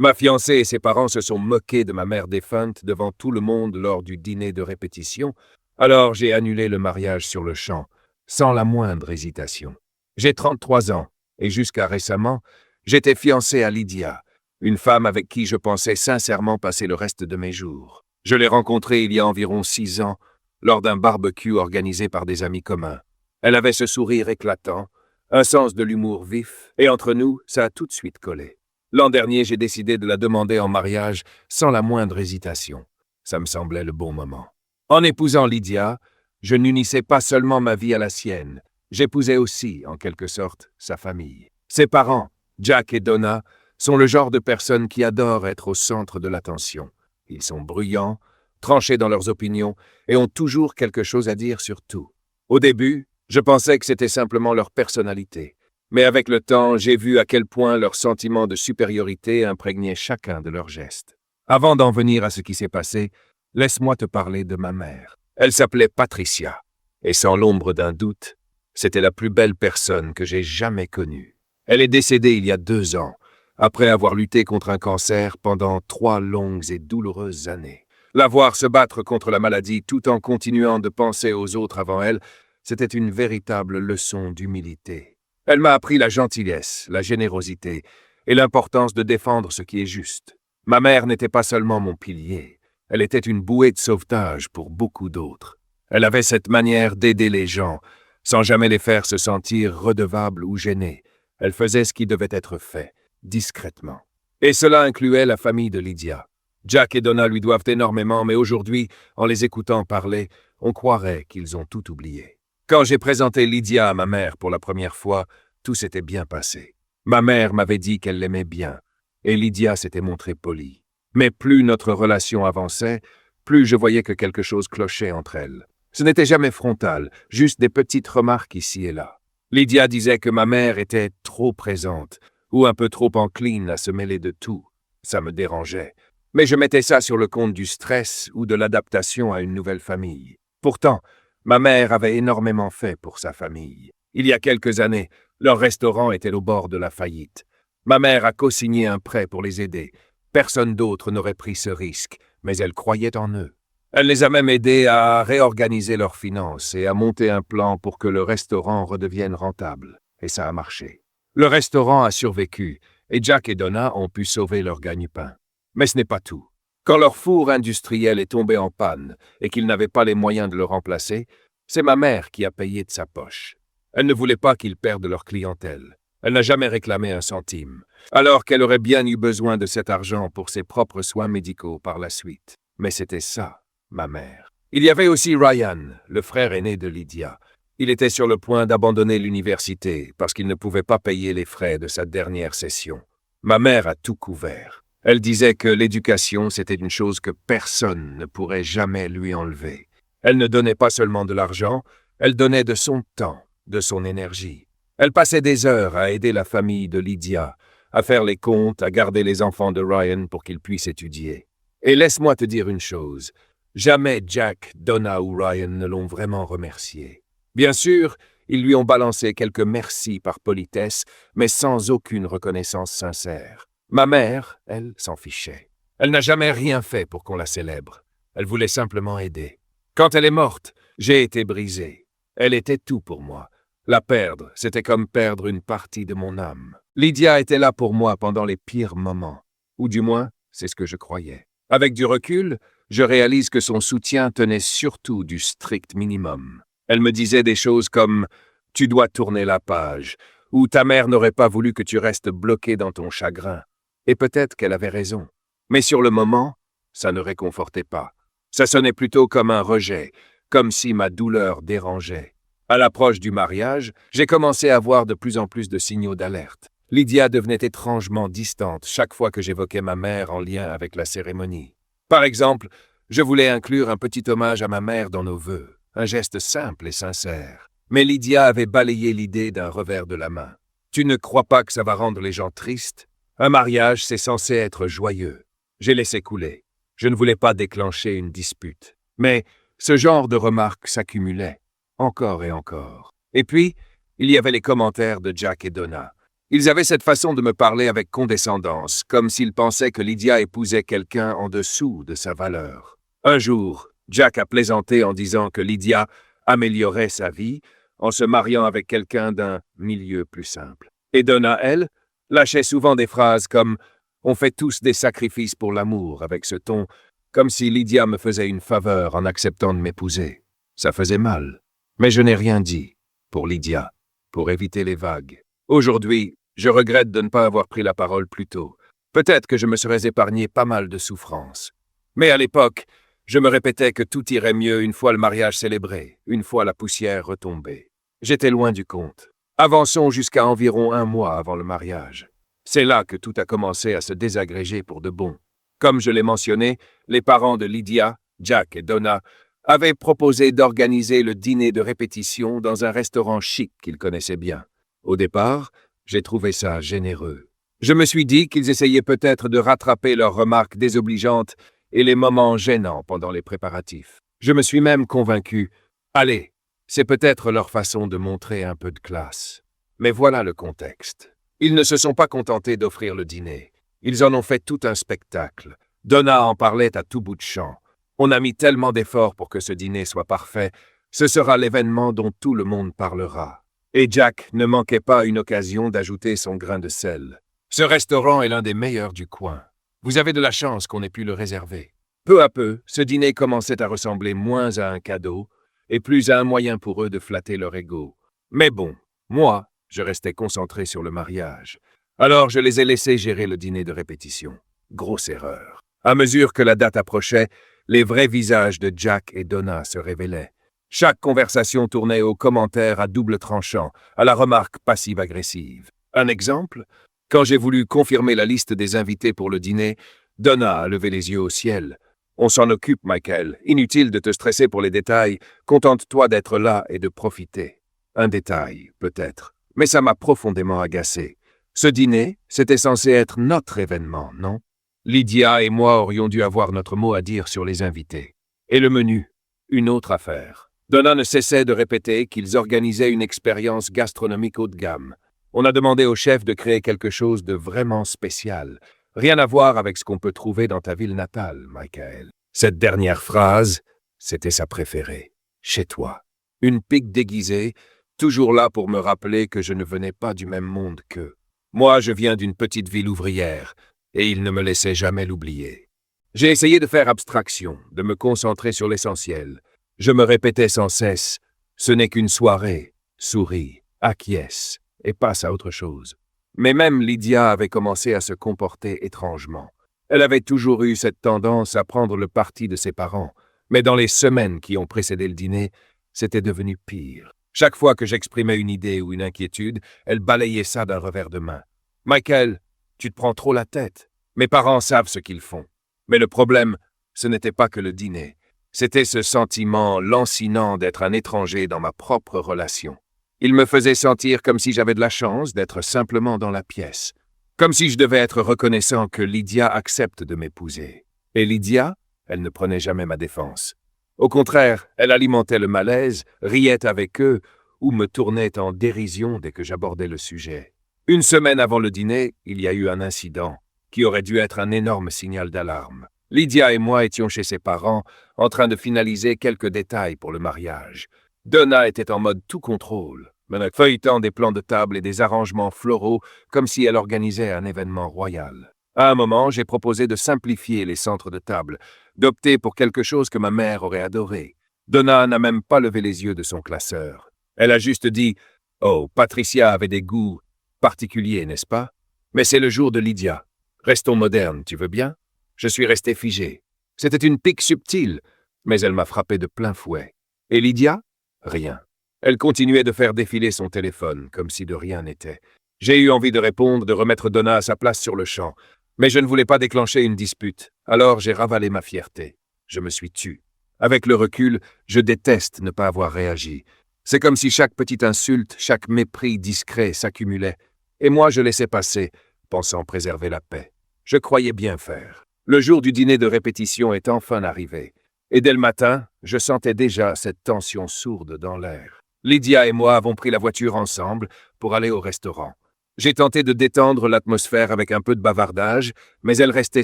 Ma fiancée et ses parents se sont moqués de ma mère défunte devant tout le monde lors du dîner de répétition, alors j'ai annulé le mariage sur le champ, sans la moindre hésitation. J'ai 33 ans, et jusqu'à récemment, j'étais fiancé à Lydia, une femme avec qui je pensais sincèrement passer le reste de mes jours. Je l'ai rencontrée il y a environ 6 ans, lors d'un barbecue organisé par des amis communs. Elle avait ce sourire éclatant, un sens de l'humour vif, et entre nous, ça a tout de suite collé. L'an dernier, j'ai décidé de la demander en mariage sans la moindre hésitation. Ça me semblait le bon moment. En épousant Lydia, je n'unissais pas seulement ma vie à la sienne, j'épousais aussi, en quelque sorte, sa famille. Ses parents, Jack et Donna, sont le genre de personnes qui adorent être au centre de l'attention. Ils sont bruyants, tranchés dans leurs opinions et ont toujours quelque chose à dire sur tout. Au début, je pensais que c'était simplement leur personnalité. Mais avec le temps, j'ai vu à quel point leur sentiment de supériorité imprégnait chacun de leurs gestes. Avant d'en venir à ce qui s'est passé, laisse-moi te parler de ma mère. Elle s'appelait Patricia, et sans l'ombre d'un doute, c'était la plus belle personne que j'ai jamais connue. Elle est décédée il y a 2 ans, après avoir lutté contre un cancer pendant 3 longues et douloureuses années. La voir se battre contre la maladie tout en continuant de penser aux autres avant elle, c'était une véritable leçon d'humilité. Elle m'a appris la gentillesse, la générosité et l'importance de défendre ce qui est juste. Ma mère n'était pas seulement mon pilier, elle était une bouée de sauvetage pour beaucoup d'autres. Elle avait cette manière d'aider les gens, sans jamais les faire se sentir redevables ou gênés. Elle faisait ce qui devait être fait, discrètement. Et cela incluait la famille de Lydia. Jack et Donna lui doivent énormément, mais aujourd'hui, en les écoutant parler, on croirait qu'ils ont tout oublié. Quand j'ai présenté Lydia à ma mère pour la première fois, tout s'était bien passé. Ma mère m'avait dit qu'elle l'aimait bien, et Lydia s'était montrée polie. Mais plus notre relation avançait, plus je voyais que quelque chose clochait entre elles. Ce n'était jamais frontal, juste des petites remarques ici et là. Lydia disait que ma mère était trop présente, ou un peu trop encline à se mêler de tout. Ça me dérangeait. Mais je mettais ça sur le compte du stress ou de l'adaptation à une nouvelle famille. Pourtant, ma mère avait énormément fait pour sa famille. Il y a quelques années, leur restaurant était au bord de la faillite. Ma mère a co-signé un prêt pour les aider. Personne d'autre n'aurait pris ce risque, mais elle croyait en eux. Elle les a même aidés à réorganiser leurs finances et à monter un plan pour que le restaurant redevienne rentable. Et ça a marché. Le restaurant a survécu, et Jack et Donna ont pu sauver leur gagne-pain. Mais ce n'est pas tout. Quand leur four industriel est tombé en panne et qu'ils n'avaient pas les moyens de le remplacer, c'est ma mère qui a payé de sa poche. Elle ne voulait pas qu'ils perdent leur clientèle. Elle n'a jamais réclamé un centime, alors qu'elle aurait bien eu besoin de cet argent pour ses propres soins médicaux par la suite. Mais c'était ça, ma mère. Il y avait aussi Ryan, le frère aîné de Lydia. Il était sur le point d'abandonner l'université parce qu'il ne pouvait pas payer les frais de sa dernière session. Ma mère a tout couvert. Elle disait que l'éducation, c'était une chose que personne ne pourrait jamais lui enlever. Elle ne donnait pas seulement de l'argent, elle donnait de son temps, de son énergie. Elle passait des heures à aider la famille de Lydia, à faire les comptes, à garder les enfants de Ryan pour qu'ils puissent étudier. Et laisse-moi te dire une chose, jamais Jack, Donna ou Ryan ne l'ont vraiment remercié. Bien sûr, ils lui ont balancé quelques merci par politesse, mais sans aucune reconnaissance sincère. Ma mère, elle, s'en fichait. Elle n'a jamais rien fait pour qu'on la célèbre. Elle voulait simplement aider. Quand elle est morte, j'ai été brisé. Elle était tout pour moi. La perdre, c'était comme perdre une partie de mon âme. Lydia était là pour moi pendant les pires moments. Ou du moins, c'est ce que je croyais. Avec du recul, je réalise que son soutien tenait surtout du strict minimum. Elle me disait des choses comme « Tu dois tourner la page » ou « Ta mère n'aurait pas voulu que tu restes bloqué dans ton chagrin ». Et peut-être qu'elle avait raison. Mais sur le moment, ça ne réconfortait pas. Ça sonnait plutôt comme un rejet, comme si ma douleur dérangeait. À l'approche du mariage, j'ai commencé à voir de plus en plus de signaux d'alerte. Lydia devenait étrangement distante chaque fois que j'évoquais ma mère en lien avec la cérémonie. Par exemple, je voulais inclure un petit hommage à ma mère dans nos vœux, un geste simple et sincère. Mais Lydia avait balayé l'idée d'un revers de la main. « Tu ne crois pas que ça va rendre les gens tristes ? Un mariage, c'est censé être joyeux. » J'ai laissé couler. Je ne voulais pas déclencher une dispute. Mais ce genre de remarques s'accumulait, encore et encore. Et puis, il y avait les commentaires de Jack et Donna. Ils avaient cette façon de me parler avec condescendance, comme s'ils pensaient que Lydia épousait quelqu'un en dessous de sa valeur. Un jour, Jack a plaisanté en disant que Lydia améliorait sa vie en se mariant avec quelqu'un d'un milieu plus simple. Et Donna, elle, lâchait souvent des phrases comme « On fait tous des sacrifices pour l'amour » avec ce ton, comme si Lydia me faisait une faveur en acceptant de m'épouser. Ça faisait mal. Mais je n'ai rien dit, pour Lydia, pour éviter les vagues. Aujourd'hui, je regrette de ne pas avoir pris la parole plus tôt. Peut-être que je me serais épargné pas mal de souffrances. Mais à l'époque, je me répétais que tout irait mieux une fois le mariage célébré, une fois la poussière retombée. J'étais loin du compte. Avançons jusqu'à environ 1 mois avant le mariage. C'est là que tout a commencé à se désagréger pour de bon. Comme je l'ai mentionné, les parents de Lydia, Jack et Donna, avaient proposé d'organiser le dîner de répétition dans un restaurant chic qu'ils connaissaient bien. Au départ, j'ai trouvé ça généreux. Je me suis dit qu'ils essayaient peut-être de rattraper leurs remarques désobligeantes et les moments gênants pendant les préparatifs. Je me suis même convaincu, allez, c'est peut-être leur façon de montrer un peu de classe. Mais voilà le contexte. Ils ne se sont pas contentés d'offrir le dîner. Ils en ont fait tout un spectacle. Donna en parlait à tout bout de champ. On a mis tellement d'efforts pour que ce dîner soit parfait. Ce sera l'événement dont tout le monde parlera. Et Jack ne manquait pas une occasion d'ajouter son grain de sel. Ce restaurant est l'un des meilleurs du coin. Vous avez de la chance qu'on ait pu le réserver. Peu à peu, ce dîner commençait à ressembler moins à un cadeau et plus à un moyen pour eux de flatter leur ego. Mais bon, moi, je restais concentré sur le mariage. Alors je les ai laissés gérer le dîner de répétition. Grosse erreur. À mesure que la date approchait, les vrais visages de Jack et Donna se révélaient. Chaque conversation tournait aux commentaires à double tranchant, à la remarque passive-agressive. Un exemple? Quand j'ai voulu confirmer la liste des invités pour le dîner, Donna a levé les yeux au ciel. « On s'en occupe, Michael. Inutile de te stresser pour les détails. Contente-toi d'être là et de profiter. » Un détail, peut-être. Mais ça m'a profondément agacé. Ce dîner, c'était censé être notre événement, non? Lydia et moi aurions dû avoir notre mot à dire sur les invités. Et le menu? Une autre affaire. Donna ne cessait de répéter qu'ils organisaient une expérience gastronomique haut de gamme. On a demandé au chef de créer quelque chose de vraiment spécial. Rien à voir avec ce qu'on peut trouver dans ta ville natale, Michael. Cette dernière phrase, c'était sa préférée. Chez toi. Une pique déguisée, toujours là pour me rappeler que je ne venais pas du même monde qu'eux. Moi, je viens d'une petite ville ouvrière, et il ne me laissait jamais l'oublier. J'ai essayé de faire abstraction, de me concentrer sur l'essentiel. Je me répétais sans cesse, ce n'est qu'une soirée, souris, acquiesce, et passe à autre chose. Mais même Lydia avait commencé à se comporter étrangement. Elle avait toujours eu cette tendance à prendre le parti de ses parents, mais dans les semaines qui ont précédé le dîner, c'était devenu pire. Chaque fois que j'exprimais une idée ou une inquiétude, elle balayait ça d'un revers de main. « Michael, tu te prends trop la tête. Mes parents savent ce qu'ils font. » Mais le problème, ce n'était pas que le dîner. C'était ce sentiment lancinant d'être un étranger dans ma propre relation. Il me faisait sentir comme si j'avais de la chance d'être simplement dans la pièce. Comme si je devais être reconnaissant que Lydia accepte de m'épouser. Et Lydia, elle ne prenait jamais ma défense. Au contraire, elle alimentait le malaise, riait avec eux ou me tournait en dérision dès que j'abordais le sujet. Une semaine avant le dîner, il y a eu un incident qui aurait dû être un énorme signal d'alarme. Lydia et moi étions chez ses parents, en train de finaliser quelques détails pour le mariage. Donna était en mode tout contrôle, feuilletant des plans de table et des arrangements floraux comme si elle organisait un événement royal. À un moment, j'ai proposé de simplifier les centres de table, d'opter pour quelque chose que ma mère aurait adoré. Donna n'a même pas levé les yeux de son classeur. Elle a juste dit « Oh, Patricia avait des goûts particuliers, n'est-ce pas? Mais c'est le jour de Lydia. Restons modernes, tu veux bien ?» Je suis resté figé. C'était une pique subtile, mais elle m'a frappé de plein fouet. Et Lydia? Rien. Elle continuait de faire défiler son téléphone, comme si de rien n'était. J'ai eu envie de répondre, de remettre Donna à sa place sur le champ. Mais je ne voulais pas déclencher une dispute. Alors j'ai ravalé ma fierté. Je me suis tu. Avec le recul, je déteste ne pas avoir réagi. C'est comme si chaque petite insulte, chaque mépris discret s'accumulait. Et moi, je laissais passer, pensant préserver la paix. Je croyais bien faire. Le jour du dîner de répétition est enfin arrivé. Et dès le matin, je sentais déjà cette tension sourde dans l'air. Lydia et moi avons pris la voiture ensemble pour aller au restaurant. J'ai tenté de détendre l'atmosphère avec un peu de bavardage, mais elle restait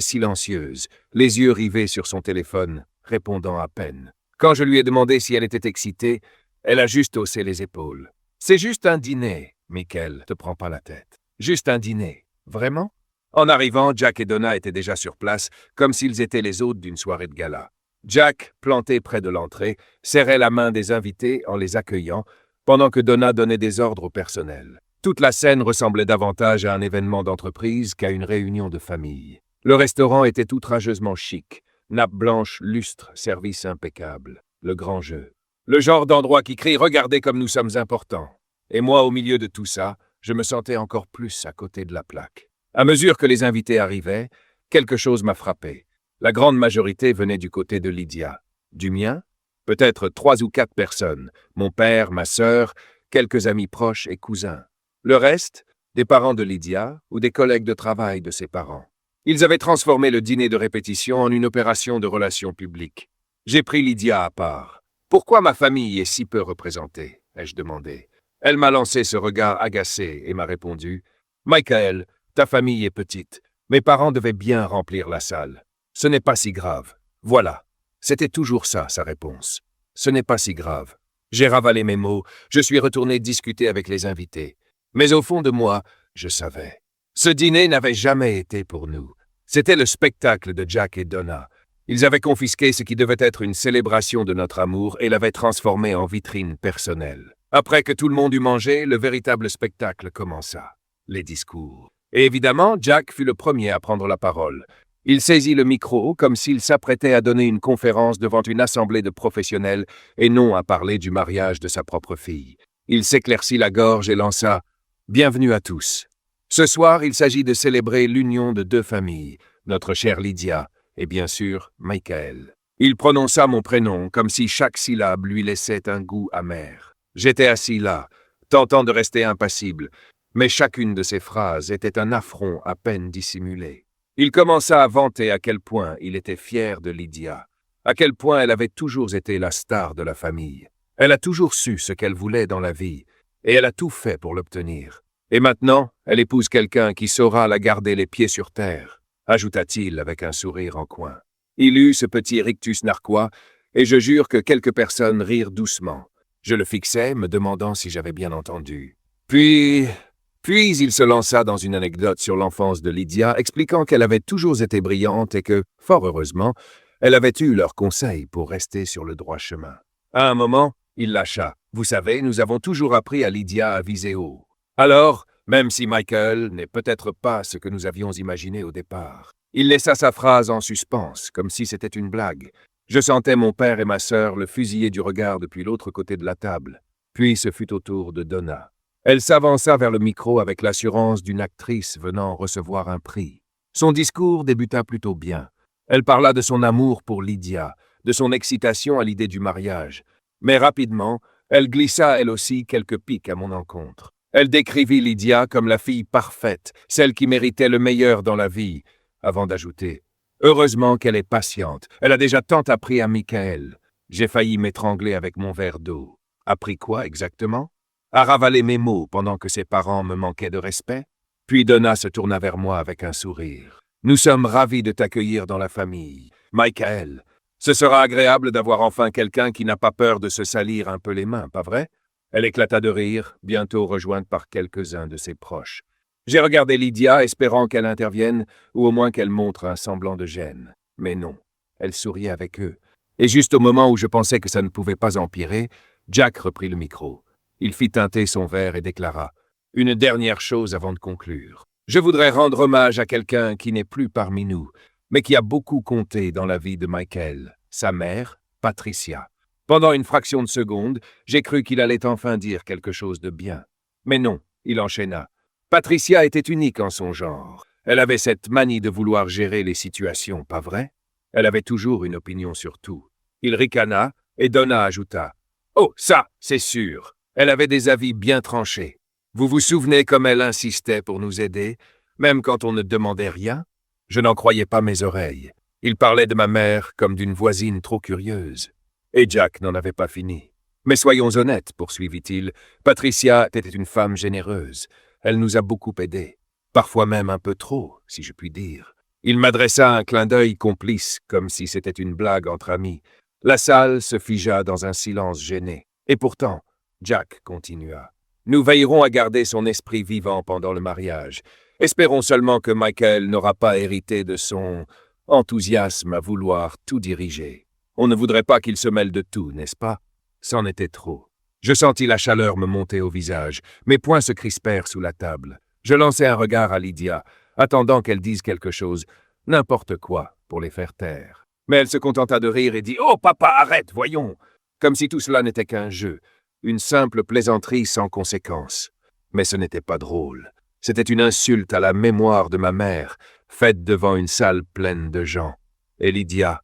silencieuse, les yeux rivés sur son téléphone, répondant à peine. Quand je lui ai demandé si elle était excitée, elle a juste haussé les épaules. « C'est juste un dîner, Michael, te prends pas la tête. Juste un dîner. Vraiment ?» En arrivant, Jack et Donna étaient déjà sur place, comme s'ils étaient les hôtes d'une soirée de gala. Jack, planté près de l'entrée, serrait la main des invités en les accueillant, pendant que Donna donnait des ordres au personnel. Toute la scène ressemblait davantage à un événement d'entreprise qu'à une réunion de famille. Le restaurant était outrageusement chic, nappe blanche lustre, service impeccable, le grand jeu. Le genre d'endroit qui crie « Regardez comme nous sommes importants ». Et moi, au milieu de tout ça, je me sentais encore plus à côté de la plaque. À mesure que les invités arrivaient, quelque chose m'a frappé. La grande majorité venait du côté de Lydia. Du mien? Peut-être 3 ou 4 personnes, mon père, ma sœur, quelques amis proches et cousins. Le reste, des parents de Lydia ou des collègues de travail de ses parents. Ils avaient transformé le dîner de répétition en une opération de relations publiques. J'ai pris Lydia à part. « Pourquoi ma famille est si peu représentée ?» ai-je demandé. Elle m'a lancé ce regard agacé et m'a répondu « Michael, ta famille est petite. Mes parents devaient bien remplir la salle. Ce n'est pas si grave. Voilà. » C'était toujours ça, sa réponse. « Ce n'est pas si grave. » J'ai ravalé mes mots, je suis retourné discuter avec les invités. Mais au fond de moi, je savais. Ce dîner n'avait jamais été pour nous. C'était le spectacle de Jack et Donna. Ils avaient confisqué ce qui devait être une célébration de notre amour et l'avaient transformé en vitrine personnelle. Après que tout le monde eut mangé, le véritable spectacle commença. Les discours. Et évidemment, Jack fut le premier à prendre la parole. Il saisit le micro comme s'il s'apprêtait à donner une conférence devant une assemblée de professionnels et non à parler du mariage de sa propre fille. Il s'éclaircit la gorge et lança « Bienvenue à tous. Ce soir, il s'agit de célébrer l'union de 2 familles, notre chère Lydia et bien sûr Michael. » Il prononça mon prénom comme si chaque syllabe lui laissait un goût amer. J'étais assis là, tentant de rester impassible, mais chacune de ses phrases était un affront à peine dissimulé. Il commença à vanter à quel point il était fier de Lydia, à quel point elle avait toujours été la star de la famille. Elle a toujours su ce qu'elle voulait dans la vie, et elle a tout fait pour l'obtenir. Et maintenant, elle épouse quelqu'un qui saura la garder les pieds sur terre, ajouta-t-il avec un sourire en coin. Il eut ce petit rictus narquois, et je jure que quelques personnes rirent doucement. Je le fixais, me demandant si j'avais bien entendu. Puis il se lança dans une anecdote sur l'enfance de Lydia, expliquant qu'elle avait toujours été brillante et que, fort heureusement, elle avait eu leurs conseils pour rester sur le droit chemin. À un moment, il lâcha. « Vous savez, nous avons toujours appris à Lydia à viser haut. » Alors, même si Michael n'est peut-être pas ce que nous avions imaginé au départ, il laissa sa phrase en suspens, comme si c'était une blague. Je sentais mon père et ma sœur le fusiller du regard depuis l'autre côté de la table. Puis ce fut au tour de Donna. Elle s'avança vers le micro avec l'assurance d'une actrice venant recevoir un prix. Son discours débuta plutôt bien. Elle parla de son amour pour Lydia, de son excitation à l'idée du mariage. Mais rapidement, elle glissa elle aussi quelques piques à mon encontre. Elle décrivit Lydia comme la fille parfaite, celle qui méritait le meilleur dans la vie, avant d'ajouter « Heureusement qu'elle est patiente, elle a déjà tant appris à Michael. » J'ai failli m'étrangler avec mon verre d'eau. Appris quoi exactement? À ravaler mes mots pendant que ses parents me manquaient de respect? Puis Donna se tourna vers moi avec un sourire. « Nous sommes ravis de t'accueillir dans la famille, Michael. Ce sera agréable d'avoir enfin quelqu'un qui n'a pas peur de se salir un peu les mains, pas vrai? » Elle éclata de rire, bientôt rejointe par quelques-uns de ses proches. J'ai regardé Lydia, espérant qu'elle intervienne, ou au moins qu'elle montre un semblant de gêne. Mais non, elle souriait avec eux. Et juste au moment où je pensais que ça ne pouvait pas empirer, Jack reprit le micro. Il fit teinter son verre et déclara « Une dernière chose avant de conclure. Je voudrais rendre hommage à quelqu'un qui n'est plus parmi nous, mais qui a beaucoup compté dans la vie de Michael, sa mère, Patricia. Pendant une fraction de seconde, j'ai cru qu'il allait enfin dire quelque chose de bien. Mais non, il enchaîna. Patricia était unique en son genre. Elle avait cette manie de vouloir gérer les situations, pas vrai? Elle avait toujours une opinion sur tout. Il ricana, et Donna ajouta « Oh, ça, c'est sûr. Elle avait des avis bien tranchés. Vous vous souvenez comme elle insistait pour nous aider, même quand on ne demandait rien? Je n'en croyais pas mes oreilles. Il parlait de ma mère comme d'une voisine trop curieuse. » Et Jack n'en avait pas fini. « Mais soyons honnêtes, poursuivit-il, Patricia était une femme généreuse. Elle nous a beaucoup aidés, parfois même un peu trop, si je puis dire. Il m'adressa un clin d'œil complice, comme si c'était une blague entre amis. La salle se figea dans un silence gêné. Et pourtant, Jack continua. Nous veillerons à garder son esprit vivant pendant le mariage. Espérons seulement que Michael n'aura pas hérité de son enthousiasme à vouloir tout diriger. On ne voudrait pas qu'il se mêle de tout, n'est-ce pas? C'en était trop. Je sentis la chaleur me monter au visage. Mes poings se crispèrent sous la table. Je lançai un regard à Lydia, attendant qu'elle dise quelque chose, n'importe quoi, pour les faire taire. Mais elle se contenta de rire et dit « Oh, papa, arrête, voyons !» Comme si tout cela n'était qu'un jeu, une simple plaisanterie sans conséquence. Mais ce n'était pas drôle. C'était une insulte à la mémoire de ma mère, faite devant une salle pleine de gens. Et Lydia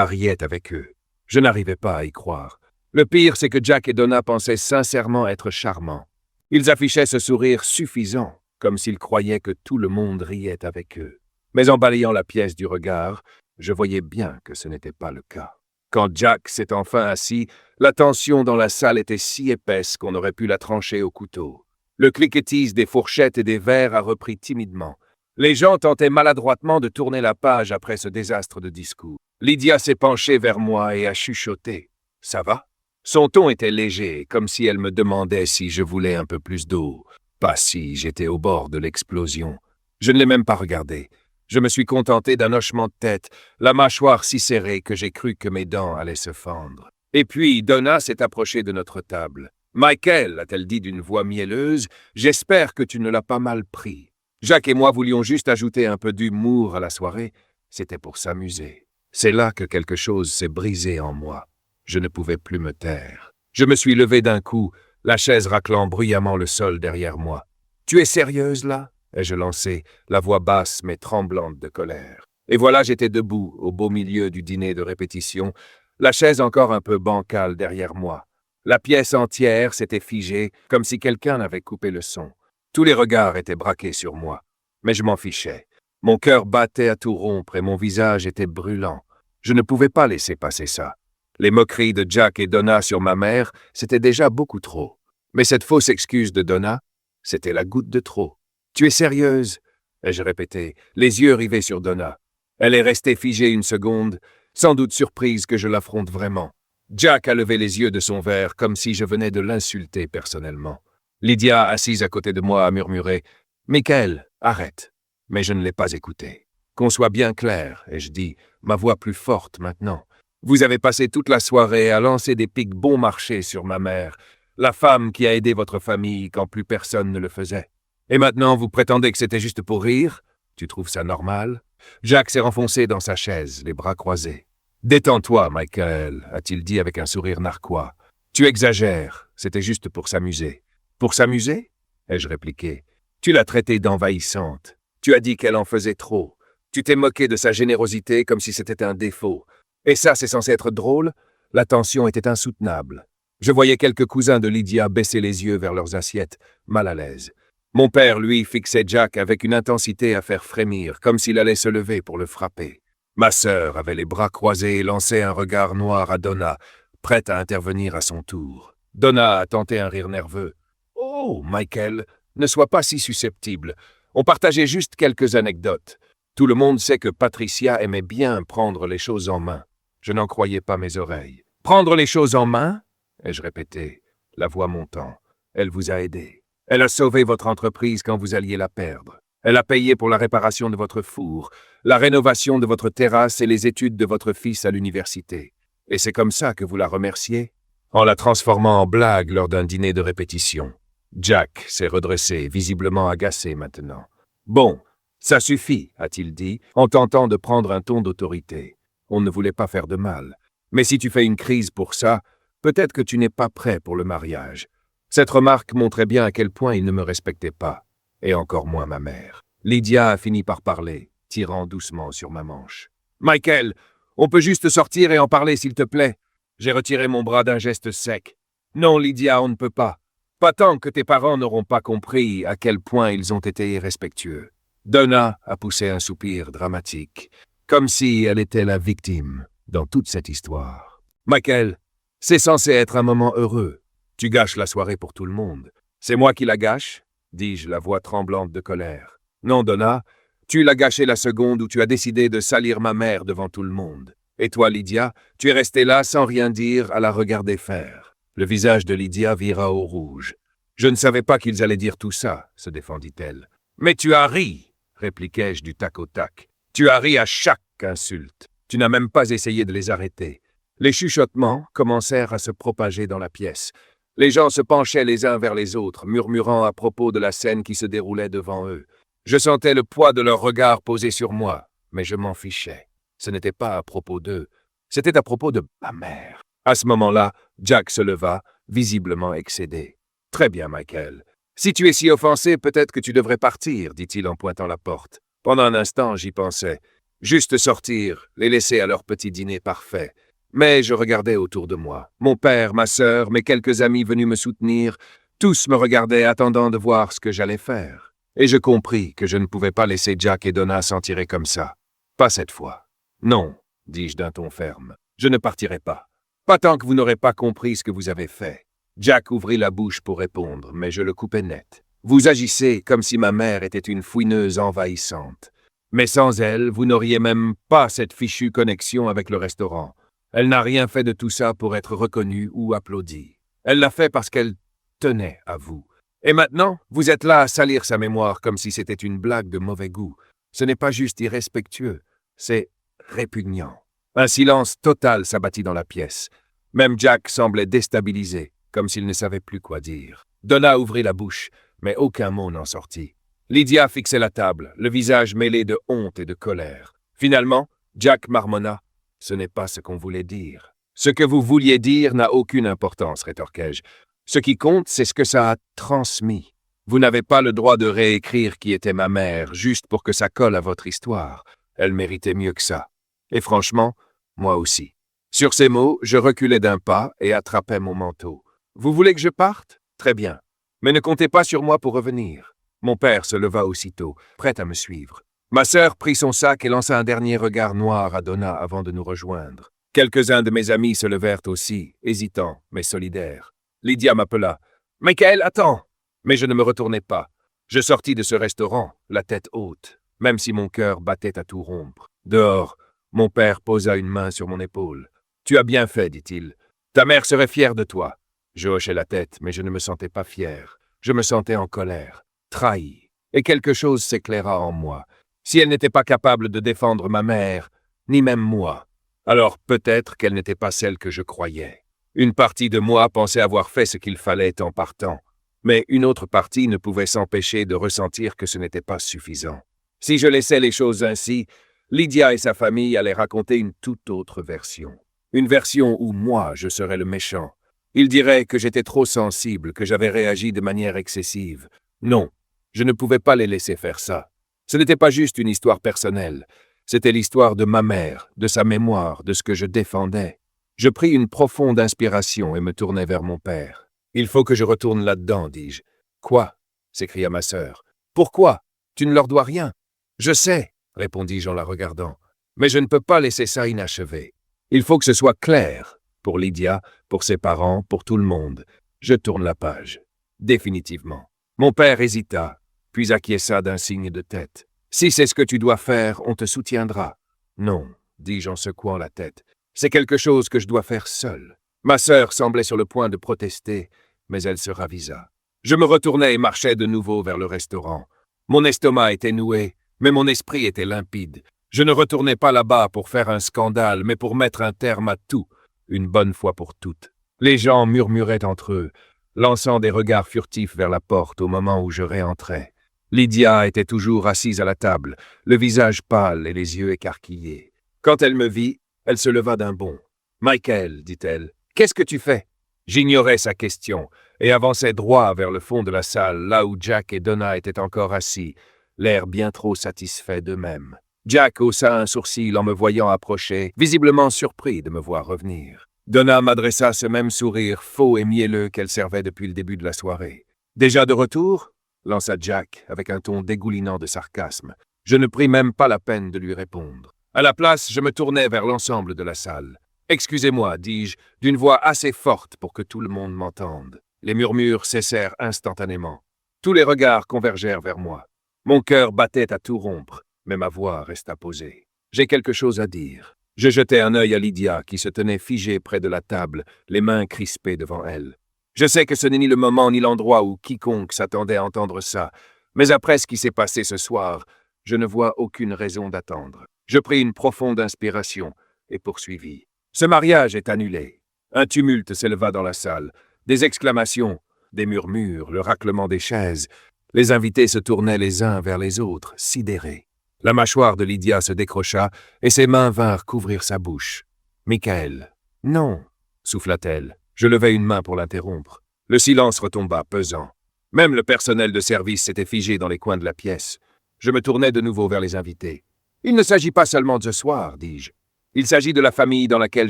riait avec eux. Je n'arrivais pas à y croire. Le pire, c'est que Jack et Donna pensaient sincèrement être charmants. Ils affichaient ce sourire suffisant, comme s'ils croyaient que tout le monde riait avec eux. Mais en balayant la pièce du regard, je voyais bien que ce n'était pas le cas. Quand Jack s'est enfin assis, la tension dans la salle était si épaisse qu'on aurait pu la trancher au couteau. Le cliquetis des fourchettes et des verres a repris timidement. Les gens tentaient maladroitement de tourner la page après ce désastre de discours. Lydia s'est penchée vers moi et a chuchoté. « Ça va ?» Son ton était léger, comme si elle me demandait si je voulais un peu plus d'eau. Pas si j'étais au bord de l'explosion. Je ne l'ai même pas regardé. Je me suis contenté d'un hochement de tête, la mâchoire si serrée que j'ai cru que mes dents allaient se fendre. Et puis Donna s'est approchée de notre table. « Michael, a-t-elle dit d'une voix mielleuse, j'espère que tu ne l'as pas mal pris. Jack et moi voulions juste ajouter un peu d'humour à la soirée. C'était pour s'amuser. C'est là que quelque chose s'est brisé en moi. Je ne pouvais plus me taire. Je me suis levé d'un coup, la chaise raclant bruyamment le sol derrière moi. « Tu es sérieuse, là ?» ai-je lancé, la voix basse mais tremblante de colère. Et voilà, j'étais debout, au beau milieu du dîner de répétition, la chaise encore un peu bancale derrière moi. La pièce entière s'était figée, comme si quelqu'un avait coupé le son. Tous les regards étaient braqués sur moi. Mais je m'en fichais. Mon cœur battait à tout rompre et mon visage était brûlant. Je ne pouvais pas laisser passer ça. Les moqueries de Jack et Donna sur ma mère, c'était déjà beaucoup trop. Mais cette fausse excuse de Donna, c'était la goutte de trop. « Tu es sérieuse ?» ai-je répété, les yeux rivés sur Donna. Elle est restée figée une seconde, sans doute surprise que je l'affronte vraiment. Jack a levé les yeux de son verre, comme si je venais de l'insulter personnellement. Lydia, assise à côté de moi, a murmuré « Michael, arrête !» Mais je ne l'ai pas écouté. Qu'on soit bien clair, ai-je dit, ma voix plus forte maintenant. Vous avez passé toute la soirée à lancer des pics bon marché sur ma mère, la femme qui a aidé votre famille quand plus personne ne le faisait. Et maintenant, vous prétendez que c'était juste pour rire? Tu trouves ça normal? Jack s'est renfoncé dans sa chaise, les bras croisés. « Détends-toi, Michael, a-t-il dit avec un sourire narquois. Tu exagères, c'était juste pour s'amuser. Pour s'amuser? Ai-je répliqué. Tu l'as traitée d'envahissante. Tu as dit qu'elle en faisait trop. Tu t'es moqué de sa générosité comme si c'était un défaut. Et ça, c'est censé être drôle? La tension était insoutenable. Je voyais quelques cousins de Lydia baisser les yeux vers leurs assiettes, mal à l'aise. Mon père, lui, fixait Jack avec une intensité à faire frémir, comme s'il allait se lever pour le frapper. Ma sœur avait les bras croisés et lançait un regard noir à Donna, prête à intervenir à son tour. Donna a tenté un rire nerveux. « Oh, Michael, ne sois pas si susceptible. On partageait juste quelques anecdotes. Tout le monde sait que Patricia aimait bien prendre les choses en main. » Je n'en croyais pas mes oreilles. « Prendre les choses en main ?» ai-je répété, la voix montant. « Elle vous a aidé. Elle a sauvé votre entreprise quand vous alliez la perdre. Elle a payé pour la réparation de votre four, la rénovation de votre terrasse et les études de votre fils à l'université. Et c'est comme ça que vous la remerciez? » En la transformant en blague lors d'un dîner de répétition. Jack s'est redressé, visiblement agacé maintenant. « Bon, ça suffit, a-t-il dit, en tentant de prendre un ton d'autorité. On ne voulait pas faire de mal. Mais si tu fais une crise pour ça, peut-être que tu n'es pas prêt pour le mariage. Cette remarque montrait bien à quel point il ne me respectait pas, et encore moins ma mère. Lydia a fini par parler, tirant doucement sur ma manche. « Michael, on peut juste sortir et en parler, s'il te plaît. » J'ai retiré mon bras d'un geste sec. « Non, Lydia, on ne peut pas. Pas tant que tes parents n'auront pas compris à quel point ils ont été irrespectueux. » Donna a poussé un soupir dramatique, comme si elle était la victime dans toute cette histoire. « Michael, c'est censé être un moment heureux. Tu gâches la soirée pour tout le monde. C'est moi qui la gâche? dis-je, la voix tremblante de colère. Non, Donna, tu l'as gâché la seconde où tu as décidé de salir ma mère devant tout le monde. Et toi, Lydia, tu es restée là sans rien dire à la regarder faire. Le visage de Lydia vira au rouge. Je ne savais pas qu'ils allaient dire tout ça, se défendit-elle. Mais tu as ri, répliquai-je du tac au tac. Tu as ri à chaque insulte. Tu n'as même pas essayé de les arrêter. Les chuchotements commencèrent à se propager dans la pièce. Les gens se penchaient les uns vers les autres, murmurant à propos de la scène qui se déroulait devant eux. Je sentais le poids de leurs regards posés sur moi, mais je m'en fichais. Ce n'était pas à propos d'eux, c'était à propos de ma mère. À ce moment-là, Jack se leva, visiblement excédé. « Très bien, Michael. Si tu es si offensé, peut-être que tu devrais partir, dit-il en pointant la porte. Pendant un instant, j'y pensais. Juste sortir, les laisser à leur petit dîner parfait. Mais je regardais autour de moi. Mon père, ma sœur, mes quelques amis venus me soutenir, tous me regardaient attendant de voir ce que j'allais faire. Et je compris que je ne pouvais pas laisser Jack et Donna s'en tirer comme ça. Pas cette fois. Non, dis-je d'un ton ferme. Je ne partirai pas. Pas tant que vous n'aurez pas compris ce que vous avez fait. Jack ouvrit la bouche pour répondre, mais je le coupai net. Vous agissez comme si ma mère était une fouineuse envahissante. Mais sans elle, vous n'auriez même pas cette fichue connexion avec le restaurant. Elle n'a rien fait de tout ça pour être reconnue ou applaudie. Elle l'a fait parce qu'elle tenait à vous. Et maintenant, vous êtes là à salir sa mémoire comme si c'était une blague de mauvais goût. Ce n'est pas juste irrespectueux, c'est répugnant. Un silence total s'abattit dans la pièce. Même Jack semblait déstabilisé, comme s'il ne savait plus quoi dire. Donna ouvrit la bouche, mais aucun mot n'en sortit. Lydia fixait la table, le visage mêlé de honte et de colère. Finalement, Jack marmonna. « Ce n'est pas ce qu'on voulait dire. »« Ce que vous vouliez dire n'a aucune importance, rétorquai-je. Ce qui compte, c'est ce que ça a transmis. Vous n'avez pas le droit de réécrire qui était ma mère, juste pour que ça colle à votre histoire. Elle méritait mieux que ça. Et franchement, moi aussi. » Sur ces mots, je reculai d'un pas et attrapai mon manteau. « Vous voulez que je parte? Très bien. Mais ne comptez pas sur moi pour revenir. » Mon père se leva aussitôt, prêt à me suivre. Ma sœur prit son sac et lança un dernier regard noir à Donna avant de nous rejoindre. Quelques-uns de mes amis se levèrent aussi, hésitants, mais solidaires. Lydia m'appela. « Michael, attends !» Mais je ne me retournai pas. Je sortis de ce restaurant, la tête haute, même si mon cœur battait à tout rompre. Dehors, mon père posa une main sur mon épaule. « Tu as bien fait, dit-il. Ta mère serait fière de toi. » Je hochai la tête, mais je ne me sentais pas fier. Je me sentais en colère, trahi. Et quelque chose s'éclaira en moi. Si elle n'était pas capable de défendre ma mère, ni même moi, alors peut-être qu'elle n'était pas celle que je croyais. Une partie de moi pensait avoir fait ce qu'il fallait en partant, mais une autre partie ne pouvait s'empêcher de ressentir que ce n'était pas suffisant. Si je laissais les choses ainsi, Lydia et sa famille allaient raconter une toute autre version. Une version où moi, je serais le méchant. Ils diraient que j'étais trop sensible, que j'avais réagi de manière excessive. Non, je ne pouvais pas les laisser faire ça. Ce n'était pas juste une histoire personnelle, c'était l'histoire de ma mère, de sa mémoire, de ce que je défendais. Je pris une profonde inspiration et me tournai vers mon père. « Il faut que je retourne là-dedans, dis-je. »« Quoi ?» s'écria ma sœur. « Pourquoi? Tu ne leur dois rien. »« Je sais, » répondis-je en la regardant, « mais je ne peux pas laisser ça inachevé. Il faut que ce soit clair, pour Lydia, pour ses parents, pour tout le monde. Je tourne la page. Définitivement. » Mon père hésita, puis acquiesça d'un signe de tête. « Si c'est ce que tu dois faire, on te soutiendra. »« Non, » dis-je en secouant la tête. « C'est quelque chose que je dois faire seul. » Ma sœur semblait sur le point de protester, mais elle se ravisa. Je me retournai et marchai de nouveau vers le restaurant. Mon estomac était noué, mais mon esprit était limpide. Je ne retournais pas là-bas pour faire un scandale, mais pour mettre un terme à tout, une bonne fois pour toutes. Les gens murmuraient entre eux, lançant des regards furtifs vers la porte au moment où je réentrais. Lydia était toujours assise à la table, le visage pâle et les yeux écarquillés. Quand elle me vit, elle se leva d'un bond. « Michael, dit-elle, qu'est-ce que tu fais ?» J'ignorais sa question et avançai droit vers le fond de la salle, là où Jack et Donna étaient encore assis, l'air bien trop satisfait d'eux-mêmes. Jack haussa un sourcil en me voyant approcher, visiblement surpris de me voir revenir. Donna m'adressa ce même sourire faux et mielleux qu'elle servait depuis le début de la soirée. « Déjà de retour ?» lança Jack avec un ton dégoulinant de sarcasme. Je ne pris même pas la peine de lui répondre. À la place, je me tournai vers l'ensemble de la salle. « Excusez-moi, dis-je, d'une voix assez forte pour que tout le monde m'entende. » Les murmures cessèrent instantanément. Tous les regards convergèrent vers moi. Mon cœur battait à tout rompre, mais ma voix resta posée. J'ai quelque chose à dire. Je jetai un œil à Lydia qui se tenait figée près de la table, les mains crispées devant elle. Je sais que ce n'est ni le moment ni l'endroit où quiconque s'attendait à entendre ça, mais après ce qui s'est passé ce soir, je ne vois aucune raison d'attendre. Je pris une profonde inspiration et poursuivis. Ce mariage est annulé. Un tumulte s'éleva dans la salle. Des exclamations, des murmures, le raclement des chaises. Les invités se tournaient les uns vers les autres, sidérés. La mâchoire de Lydia se décrocha et ses mains vinrent couvrir sa bouche. « Michael. »« Non, » souffla-t-elle. Je levai une main pour l'interrompre. Le silence retomba pesant. Même le personnel de service s'était figé dans les coins de la pièce. Je me tournai de nouveau vers les invités. « Il ne s'agit pas seulement de ce soir, dis-je. Il s'agit de la famille dans laquelle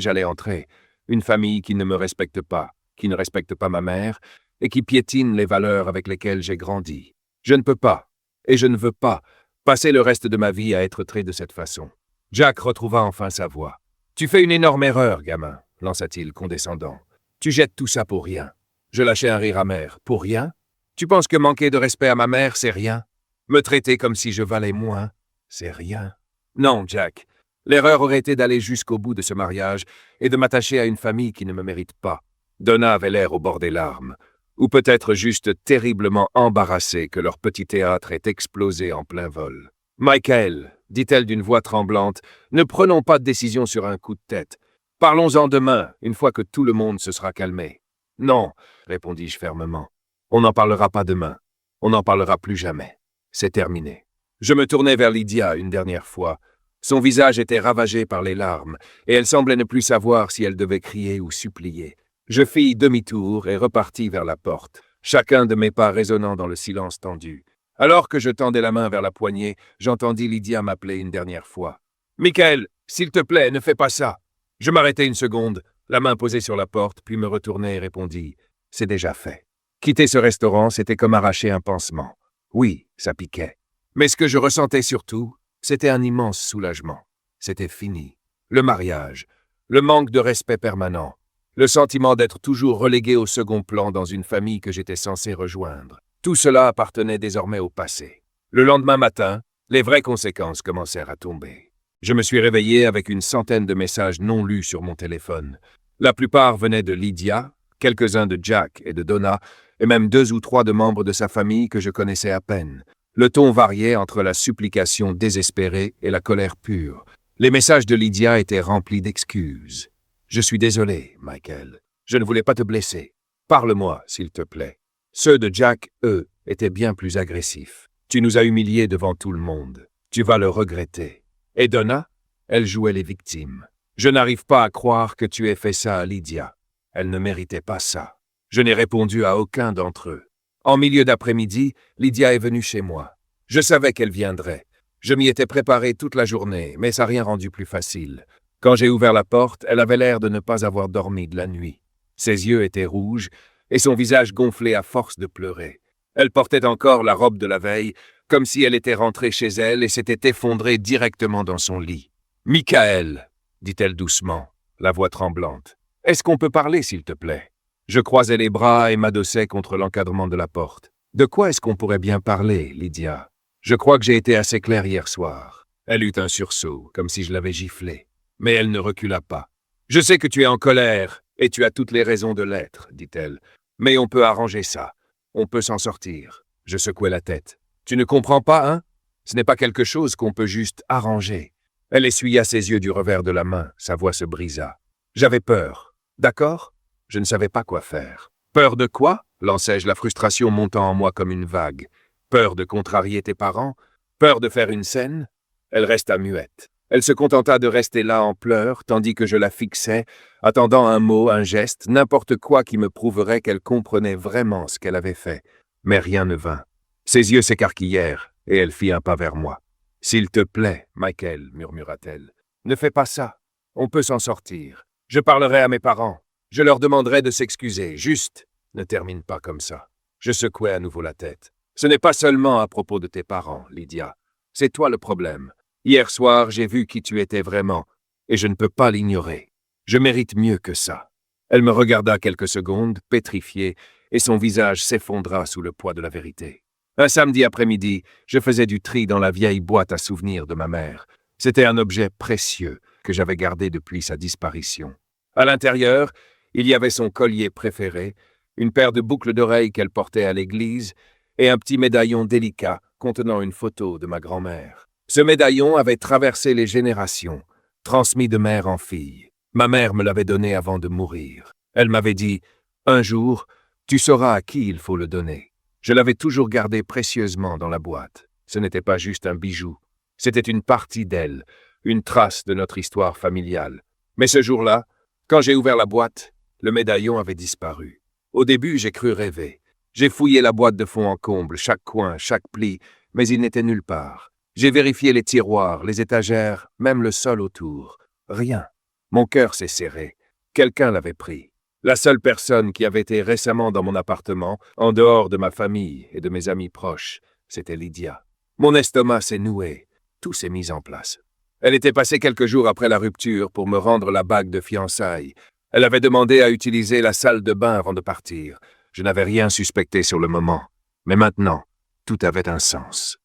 j'allais entrer. Une famille qui ne me respecte pas, qui ne respecte pas ma mère, et qui piétine les valeurs avec lesquelles j'ai grandi. Je ne peux pas, et je ne veux pas, passer le reste de ma vie à être traité de cette façon. » Jack retrouva enfin sa voix. « Tu fais une énorme erreur, gamin, » lança-t-il condescendant. « Tu jettes tout ça pour rien. » Je lâchai un rire amer. « Pour rien? Tu penses que manquer de respect à ma mère, c'est rien? Me traiter comme si je valais moins, c'est rien? Non, Jack. L'erreur aurait été d'aller jusqu'au bout de ce mariage et de m'attacher à une famille qui ne me mérite pas. » Donna avait l'air au bord des larmes, ou peut-être juste terriblement embarrassée que leur petit théâtre ait explosé en plein vol. « Michael, » dit-elle d'une voix tremblante, « ne prenons pas de décision sur un coup de tête. Parlons-en demain, une fois que tout le monde se sera calmé. »« Non, » répondis-je fermement. « On n'en parlera pas demain. On n'en parlera plus jamais. C'est terminé. » Je me tournai vers Lydia une dernière fois. Son visage était ravagé par les larmes, et elle semblait ne plus savoir si elle devait crier ou supplier. Je fis demi-tour et repartis vers la porte, chacun de mes pas résonnant dans le silence tendu. Alors que je tendais la main vers la poignée, j'entendis Lydia m'appeler une dernière fois. « Michael, s'il te plaît, ne fais pas ça !» Je m'arrêtai une seconde, la main posée sur la porte, puis me retournai et répondis « C'est déjà fait. » Quitter ce restaurant, c'était comme arracher un pansement. Oui, ça piquait. Mais ce que je ressentais surtout, c'était un immense soulagement. C'était fini. Le mariage, le manque de respect permanent, le sentiment d'être toujours relégué au second plan dans une famille que j'étais censé rejoindre. Tout cela appartenait désormais au passé. Le lendemain matin, les vraies conséquences commencèrent à tomber. Je me suis réveillé avec une centaine de messages non lus sur mon téléphone. La plupart venaient de Lydia, quelques-uns de Jack et de Donna, et même 2 ou 3 de membres de sa famille que je connaissais à peine. Le ton variait entre la supplication désespérée et la colère pure. Les messages de Lydia étaient remplis d'excuses. « Je suis désolé, Michael. Je ne voulais pas te blesser. Parle-moi, s'il te plaît. » Ceux de Jack, eux, étaient bien plus agressifs. « Tu nous as humiliés devant tout le monde. Tu vas le regretter. » Et Donna? Elle jouait les victimes. « Je n'arrive pas à croire que tu aies fait ça à Lydia. Elle ne méritait pas ça. » Je n'ai répondu à aucun d'entre eux. En milieu d'après-midi, Lydia est venue chez moi. Je savais qu'elle viendrait. Je m'y étais préparé toute la journée, mais ça n'a rien rendu plus facile. Quand j'ai ouvert la porte, elle avait l'air de ne pas avoir dormi de la nuit. Ses yeux étaient rouges et son visage gonflé à force de pleurer. Elle portait encore la robe de la veille, comme si elle était rentrée chez elle et s'était effondrée directement dans son lit. « Michael, » dit-elle doucement, la voix tremblante, « est-ce qu'on peut parler, s'il te plaît ?» Je croisai les bras et m'adossai contre l'encadrement de la porte. « De quoi est-ce qu'on pourrait bien parler, Lydia? Je crois que j'ai été assez clair hier soir. » Elle eut un sursaut, comme si je l'avais giflée. Mais elle ne recula pas. « Je sais que tu es en colère, et tu as toutes les raisons de l'être, dit-elle. Mais on peut arranger ça. On peut s'en sortir. » Je secouai la tête. « Tu ne comprends pas, hein? Ce n'est pas quelque chose qu'on peut juste arranger. » Elle essuya ses yeux du revers de la main, sa voix se brisa. « J'avais peur. D'accord? Je ne savais pas quoi faire. »« Peur de quoi ?» lançai-je, la frustration montant en moi comme une vague. « Peur de contrarier tes parents? Peur de faire une scène ?» Elle resta muette. Elle se contenta de rester là en pleurs, tandis que je la fixais, attendant un mot, un geste, n'importe quoi qui me prouverait qu'elle comprenait vraiment ce qu'elle avait fait. Mais rien ne vint. Ses yeux s'écarquillèrent, et elle fit un pas vers moi. « S'il te plaît, Michael, murmura-t-elle, ne fais pas ça. On peut s'en sortir. Je parlerai à mes parents. Je leur demanderai de s'excuser. Juste, ne termine pas comme ça. » Je secouai à nouveau la tête. « Ce n'est pas seulement à propos de tes parents, Lydia. C'est toi le problème. Hier soir, j'ai vu qui tu étais vraiment, et je ne peux pas l'ignorer. Je mérite mieux que ça. » Elle me regarda quelques secondes, pétrifiée, et son visage s'effondra sous le poids de la vérité. Un samedi après-midi, je faisais du tri dans la vieille boîte à souvenirs de ma mère. C'était un objet précieux que j'avais gardé depuis sa disparition. À l'intérieur, il y avait son collier préféré, une paire de boucles d'oreilles qu'elle portait à l'église et un petit médaillon délicat contenant une photo de ma grand-mère. Ce médaillon avait traversé les générations, transmis de mère en fille. Ma mère me l'avait donné avant de mourir. Elle m'avait dit « Un jour, tu sauras à qui il faut le donner ». Je l'avais toujours gardé précieusement dans la boîte. Ce n'était pas juste un bijou. C'était une partie d'elle, une trace de notre histoire familiale. Mais ce jour-là, quand j'ai ouvert la boîte, le médaillon avait disparu. Au début, j'ai cru rêver. J'ai fouillé la boîte de fond en comble, chaque coin, chaque pli, mais il n'était nulle part. J'ai vérifié les tiroirs, les étagères, même le sol autour. Rien. Mon cœur s'est serré. Quelqu'un l'avait pris. La seule personne qui avait été récemment dans mon appartement, en dehors de ma famille et de mes amis proches, c'était Lydia. Mon estomac s'est noué. Tout s'est mis en place. Elle était passée quelques jours après la rupture pour me rendre la bague de fiançailles. Elle avait demandé à utiliser la salle de bain avant de partir. Je n'avais rien suspecté sur le moment. Mais maintenant, tout avait un sens.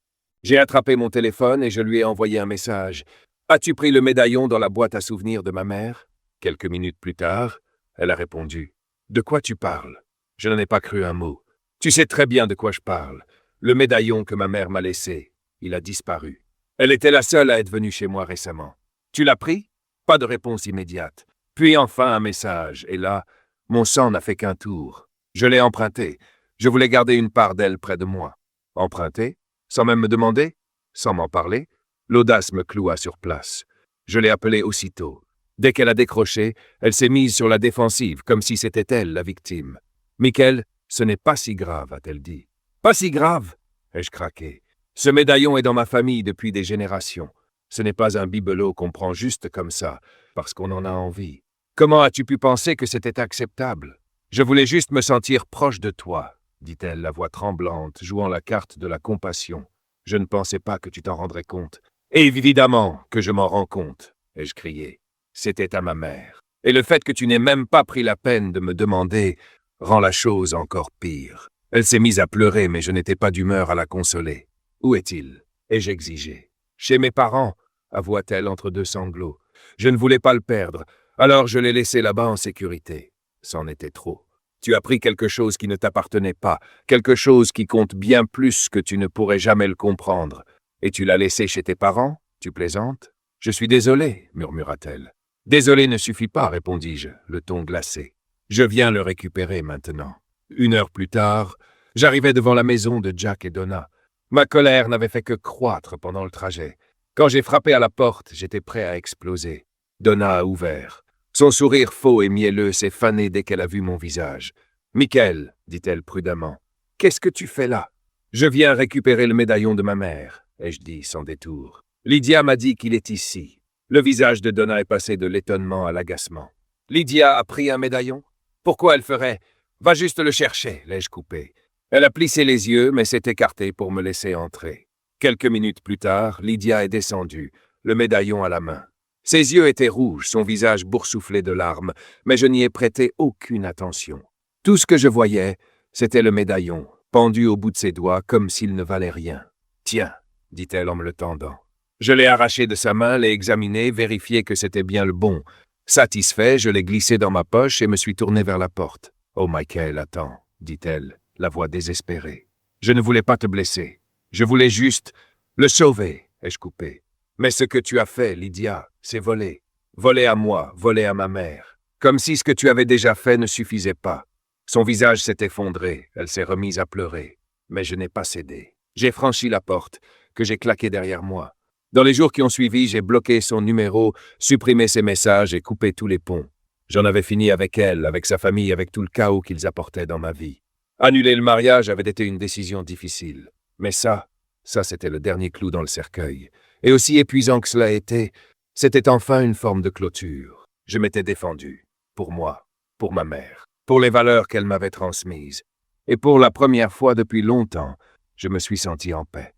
J'ai attrapé mon téléphone et je lui ai envoyé un message. « As-tu pris le médaillon dans la boîte à souvenirs de ma mère ?» Quelques minutes plus tard, elle a répondu. « De quoi tu parles ?» Je n'en ai pas cru un mot. « Tu sais très bien de quoi je parle. Le médaillon que ma mère m'a laissé, il a disparu. Elle était la seule à être venue chez moi récemment. Tu l'as pris ?» Pas de réponse immédiate. Puis enfin un message, et là, mon sang n'a fait qu'un tour. Je l'ai emprunté. Je voulais garder une part d'elle près de moi. Emprunté? Sans même me demander? Sans m'en parler? L'audace me cloua sur place. Je l'ai appelée aussitôt. Dès qu'elle a décroché, elle s'est mise sur la défensive, comme si c'était elle la victime. « Michael, ce n'est pas si grave, a-t-elle dit. »« Pas si grave !» ai-je craqué. « Ce médaillon est dans ma famille depuis des générations. Ce n'est pas un bibelot qu'on prend juste comme ça, parce qu'on en a envie. Comment as-tu pu penser que c'était acceptable? Je voulais juste me sentir proche de toi, dit-elle, la voix tremblante, jouant la carte de la compassion. Je ne pensais pas que tu t'en rendrais compte. Évidemment que je m'en rends compte, ai-je crié. C'était à ma mère. Et le fait que tu n'aies même pas pris la peine de me demander rend la chose encore pire. Elle s'est mise à pleurer, mais je n'étais pas d'humeur à la consoler. Où est-il? Ai-je exigé. Chez mes parents, avoua-t-elle entre deux sanglots. Je ne voulais pas le perdre, alors je l'ai laissé là-bas en sécurité. C'en était trop. Tu as pris quelque chose qui ne t'appartenait pas, quelque chose qui compte bien plus que tu ne pourrais jamais le comprendre. Et tu l'as laissé chez tes parents? Tu plaisantes? Je suis désolé, murmura-t-elle. Désolé ne suffit pas, répondis-je, le ton glacé. Je viens le récupérer maintenant. 1 heure plus tard, j'arrivais devant la maison de Jack et Donna. Ma colère n'avait fait que croître pendant le trajet. Quand j'ai frappé à la porte, j'étais prêt à exploser. Donna a ouvert. Son sourire faux et mielleux s'est fané dès qu'elle a vu mon visage. « Michael, dit-elle prudemment, qu'est-ce que tu fais là? »« Je viens récupérer le médaillon de ma mère, » ai-je dit sans détour. Lydia m'a dit qu'il est ici. Le visage de Donna est passé de l'étonnement à l'agacement. « Lydia a pris un médaillon? Pourquoi elle ferait? Va juste le chercher, l'ai-je coupé. Elle a plissé les yeux, mais s'est écartée pour me laisser entrer. Quelques minutes plus tard, Lydia est descendue, le médaillon à la main. Ses yeux étaient rouges, son visage boursouflé de larmes, mais je n'y ai prêté aucune attention. Tout ce que je voyais, c'était le médaillon, pendu au bout de ses doigts comme s'il ne valait rien. « Tiens, » dit-elle en me le tendant. Je l'ai arraché de sa main, l'ai examiné, vérifié que c'était bien le bon. Satisfait, je l'ai glissé dans ma poche et me suis tourné vers la porte. « Oh, Michael, attends, » dit-elle, la voix désespérée. « Je ne voulais pas te blesser. Je voulais juste le sauver, ai-je coupé. Mais ce que tu as fait, Lydia, c'est voler. Voler à moi, voler à ma mère. Comme si ce que tu avais déjà fait ne suffisait pas. » Son visage s'est effondré, elle s'est remise à pleurer. Mais je n'ai pas cédé. J'ai franchi la porte, que j'ai claquée derrière moi. Dans les jours qui ont suivi, j'ai bloqué son numéro, supprimé ses messages et coupé tous les ponts. J'en avais fini avec elle, avec sa famille, avec tout le chaos qu'ils apportaient dans ma vie. Annuler le mariage avait été une décision difficile. Mais ça c'était le dernier clou dans le cercueil. Et aussi épuisant que cela était, c'était enfin une forme de clôture. Je m'étais défendu. Pour moi, pour ma mère, pour les valeurs qu'elle m'avait transmises. Et pour la première fois depuis longtemps, je me suis senti en paix.